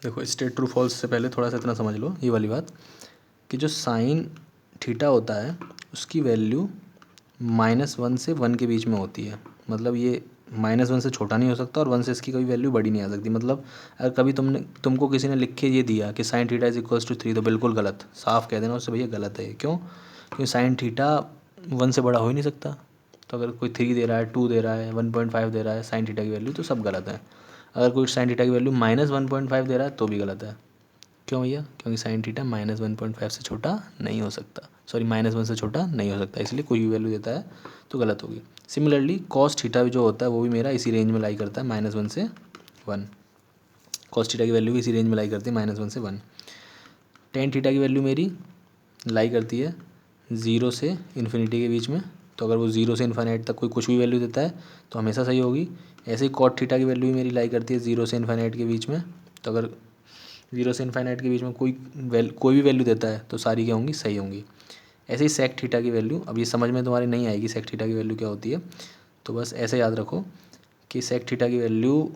देखो straight true false से पहले थोड़ा सा इतना समझ लो ये वाली बात कि जो साइन थीटा होता है उसकी वैल्यू -1 से 1 के बीच में होती है। मतलब ये -1 से छोटा नहीं हो सकता और 1 से इसकी कोई वैल्यू बड़ी नहीं आ सकती। मतलब अगर कभी तुमको किसी ने लिख के ये दिया कि sine theta is equals to 3 तो बिल्कुल गलत, साफ कह देना उससे भैया गलत है। क्यों? क्योंकि साइन थीटा 1 से बड़ा हो ही नहीं सकता। तो अगर कोई 3 दे रहा है, 2 दे रहा है, 1.5 दे रहा है साइन थीटा की वैल्यू, तो सब गलत है। अगर कोई साइन थीटा की वैल्यू -1.5 दे रहा है तो भी गलत है। क्यों भैया? क्योंकि साइन थीटा -1.5 से छोटा नहीं हो सकता, सॉरी -1 से छोटा नहीं हो सकता, इसलिए कोई भी वैल्यू देता है तो गलत होगी। सिमिलरली कॉस थीटा भी जो होता है वो भी मेरा इसी रेंज में लाई करता है -1 से 1। कॉस थीटा की वैल्यू भी इसी रेंज में लाई करती है -1 से 1। टेन थीटा की वैल्यू मेरी लाई करती है 0 से इन्फिनिटी के बीच में। तो अगर वो 0 से इन्फाइनाइट तक कोई कुछ भी वैल्यू देता है तो हमेशा सही होगी। ऐसे ही कॉट थीटा की वैल्यू भी मेरी लाई करती है 0 से इन्फाइनाइट के बीच में। तो अगर 0 से इन्फाइनाइट के बीच में कोई भी वैल्यू देता है तो सारी क्या होंगी? सही होंगी। ऐसे ही सेक थीटा की वैल्यू, अब ये समझ में तुम्हारी नहीं आएगी सेक थीटा की वैल्यू क्या होती है, तो बस ऐसे याद रखो कि सेक थीटा की वैल्यू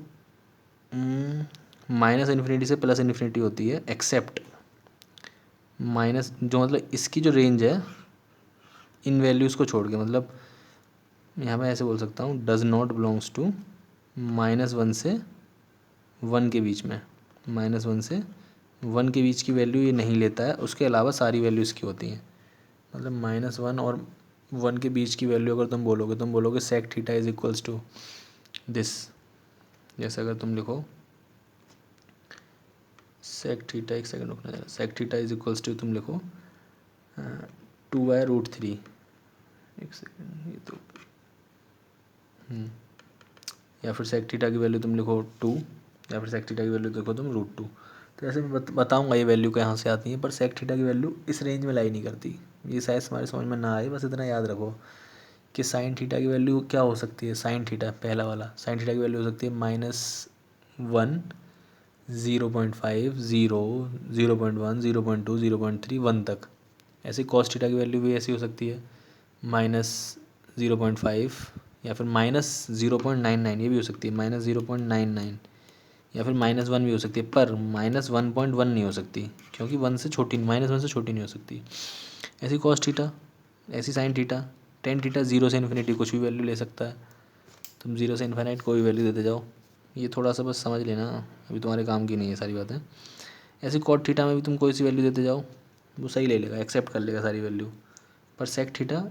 -इन्फिनिटी से +इन्फिनिटी होती है, एक्सेप्ट माइनस जो मतलब इसकी जो रेंज है इन वैल्यूज़ को छोड़ के, मतलब यहाँ पे ऐसे बोल सकता हूँ डज नॉट बिलोंग्स टू -1 से 1 के बीच में। -1 से 1 के बीच की वैल्यू ये नहीं लेता है, उसके अलावा सारी वैल्यू इसकी होती हैं। मतलब -1 और 1 के बीच की वैल्यू अगर तुम बोलोगे sec theta is equals to this. जैसे अगर तुम लिखो सेक थीटा, एक सेकंड रुकना जरा, sec theta is equals to तुम लिखो 2/√3। एक सेकंड, ये तो या फिर सेक थीटा की वैल्यू तुम लिखो 2, या फिर सेक थीटा की वैल्यू देखो तुम √2। तो ऐसे मैं बताऊँगा ये वैल्यू कहाँ से आती है, पर सेक थीटा की वैल्यू इस रेंज में लाई नहीं करती। ये शायद हमारे समझ में ना आए, बस इतना याद रखो कि साइन थीटा की वैल्यू क्या हो सकती है। साइन थीटा पहला वाला साइन थीटा की वैल्यू हो सकती है -1, 0.5, 0, 0.1, 0.2, 0.3, 1 तक। ऐसे कॉस थीटा की वैल्यू भी ऐसी हो सकती है -0.5 या फिर -0.99, ये भी हो सकती है -0.99, या फिर -1 भी हो सकती है, पर -1.1 नहीं हो सकती क्योंकि 1 से छोटी, -1 से छोटी नहीं हो सकती। ऐसी कॉस थीटा, ऐसी साइन थीटा, टेन थीटा 0 से इन्फिनिटी कुछ भी वैल्यू ले सकता है। तुम 0 से इन्फिनिट कोई भी वैल्यू देते जाओ। ये थोड़ा सा बस समझ लेना, अभी तुम्हारे काम की नहीं है सारी बातें। ऐसे कॉट थीटा में भी तुम कोई सी वैल्यू देते जाओ वो सही ले लेगा, एक्सेप्ट कर लेगा सारी वैल्यू। पर सेक थीटा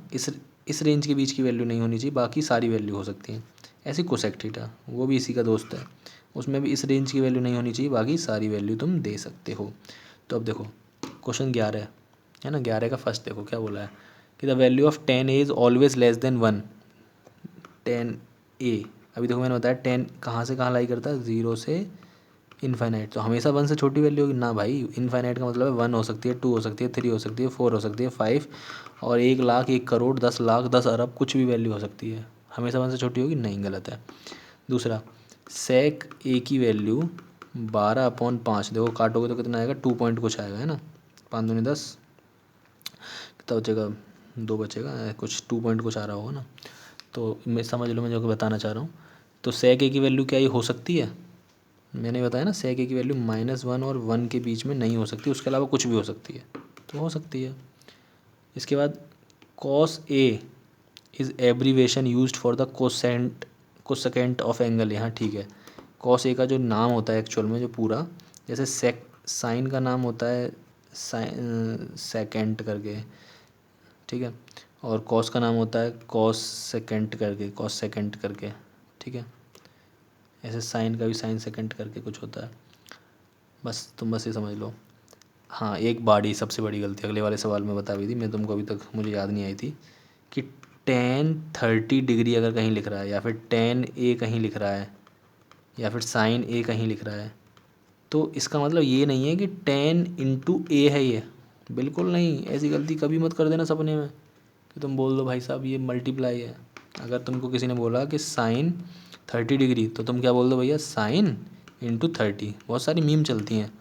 इस रेंज के बीच की वैल्यू नहीं होनी चाहिए, बाकी सारी वैल्यू हो सकती हैं। ऐसे कोसेक थीटा, वो भी इसी का दोस्त है, उसमें भी इस रेंज की वैल्यू नहीं होनी चाहिए, बाकी सारी वैल्यू तुम दे सकते हो। तो अब देखो क्वेश्चन 11 है ना, 11 का फर्स्ट देखो क्या बोला है कि the value of 10A is always less than 1। 10A, अभी देखो मैंने बताया 10 कहाँ से कहाँ लाई करता है, 0 से इनफाइनाइट। तो हमेशा 1 से छोटी वैल्यू होगी ना भाई, इनफाइनाइट का मतलब है 1 हो सकती है, 2 हो सकती है, 3 हो सकती है, 4 हो सकती है, 5 और 1 लाख, 1 करोड़, 10 लाख, 10 अरब, कुछ भी वैल्यू हो सकती है। हमेशा 1 से छोटी होगी नहीं, गलत है। दूसरा, सेक ए की वैल्यू 12/5, देखो काटोगे तो कितना आएगा, 2 पॉइंट कुछ आएगा है ना, 5 दूनी 10, कितना बचेगा, 2 बचेगा कुछ, 2 पॉइंट कुछ आ रहा होगा ना। तो मैं समझ लो मैं जो बताना चाह रहा हूँ। तो सेक ए की वैल्यू क्या ये हो सकती है, मैंने बताया ना सेक ए की वैल्यू -1 और 1 के बीच में नहीं हो सकती, उसके अलावा कुछ भी हो सकती है, तो हो सकती है। इसके बाद cos A is abbreviation used for the cosecant of angle, यहाँ ठीक है। कॉस ए का जो नाम होता है एक्चुअल में जो पूरा, जैसे साइन का नाम होता है सेकेंट करके, ठीक है, और कॉस का नाम होता है कॉस सेकेंट करके, ठीक है। ऐसे साइन का भी साइन सेकेंड करके कुछ होता है, बस तुम बस ये समझ लो। हाँ, एक बड़ी सबसे बड़ी गलती अगले वाले सवाल में बता हुई थी मैं तुमको, अभी तक मुझे याद नहीं आई थी कि टेन 30 डिग्री अगर कहीं लिख रहा है, या फिर tan A कहीं लिख रहा है, या फिर साइन A कहीं लिख रहा है, तो इसका मतलब ये नहीं है कि 10 × A है ये, बिल्कुल नहीं। ऐसी गलती कभी मत कर देना सपने में कि तुम बोल दो भाई साहब ये मल्टीप्लाई है। अगर तुमको किसी ने बोला कि साइन 30 डिग्री, तो तुम क्या बोल दो भैया, साइन ×30। बहुत सारी मीम चलती हैं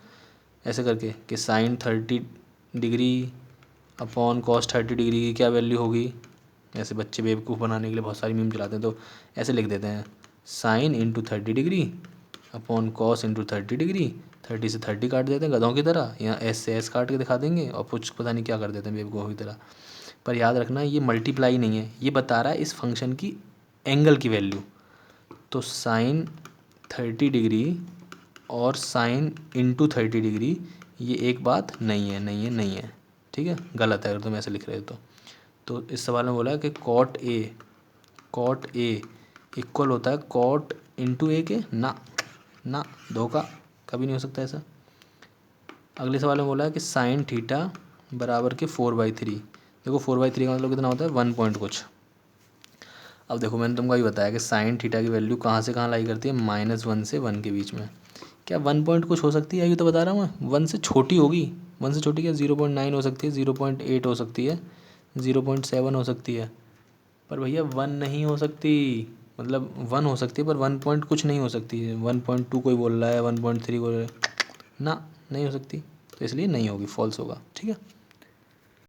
ऐसे करके कि sine 30 degree upon cos 30 degree की क्या वैल्यू होगी। ऐसे बच्चे बेवकूफ़ बनाने के लिए बहुत सारी मीम चलाते हैं, तो ऐसे लिख देते हैं sine ×30 degree upon cos into 30 degree. 30 से 30 काट देते हैं गधों की तरह, यहाँ एस से एस काट के दिखा देंगे और कुछ पता नहीं क्या कर देते हैं बेवकूफ़ों की तरह। पर याद रखना ये मल्टीप्लाई नहीं है, ये बता रहा है इस फंक्शन की एंगल की वैल्यू। तो साइन 30 डिग्री और साइन इंटू 30 डिग्री ये एक बात नहीं है, नहीं है, नहीं है, ठीक है, गलत है अगर तुम ऐसे लिख रहे हो तो इस सवाल में बोला है कि कॉट ए इक्वल होता है कॉट इंटू ए के। ना धोखा, कभी नहीं हो सकता ऐसा। अगले सवाल में बोला है कि साइन थीटा बराबर के 4/3। देखो 4/3 का मतलब कितना होता है, 1 पॉइंट कुछ। अब देखो मैंने तुमको अभी बताया कि साइन थीटा की वैल्यू कहाँ से कहाँ लाई करती है, -1 से 1 के बीच में। क्या 1 पॉइंट कुछ हो सकती है, ये तो बता रहा हूँ मैं। 1 से छोटी होगी, 1 से छोटी क्या 0.9 हो सकती है, 0.8 हो सकती है, 0.7 हो सकती है, पर भैया 1 नहीं हो सकती। मतलब 1 हो सकती है पर 1 पॉइंट कुछ नहीं हो सकती है। 1.2 कोई बोल रहा है, 1.3 बोल रहा है, ना नहीं हो सकती, तो इसलिए नहीं होगी, फॉल्स होगा, ठीक है।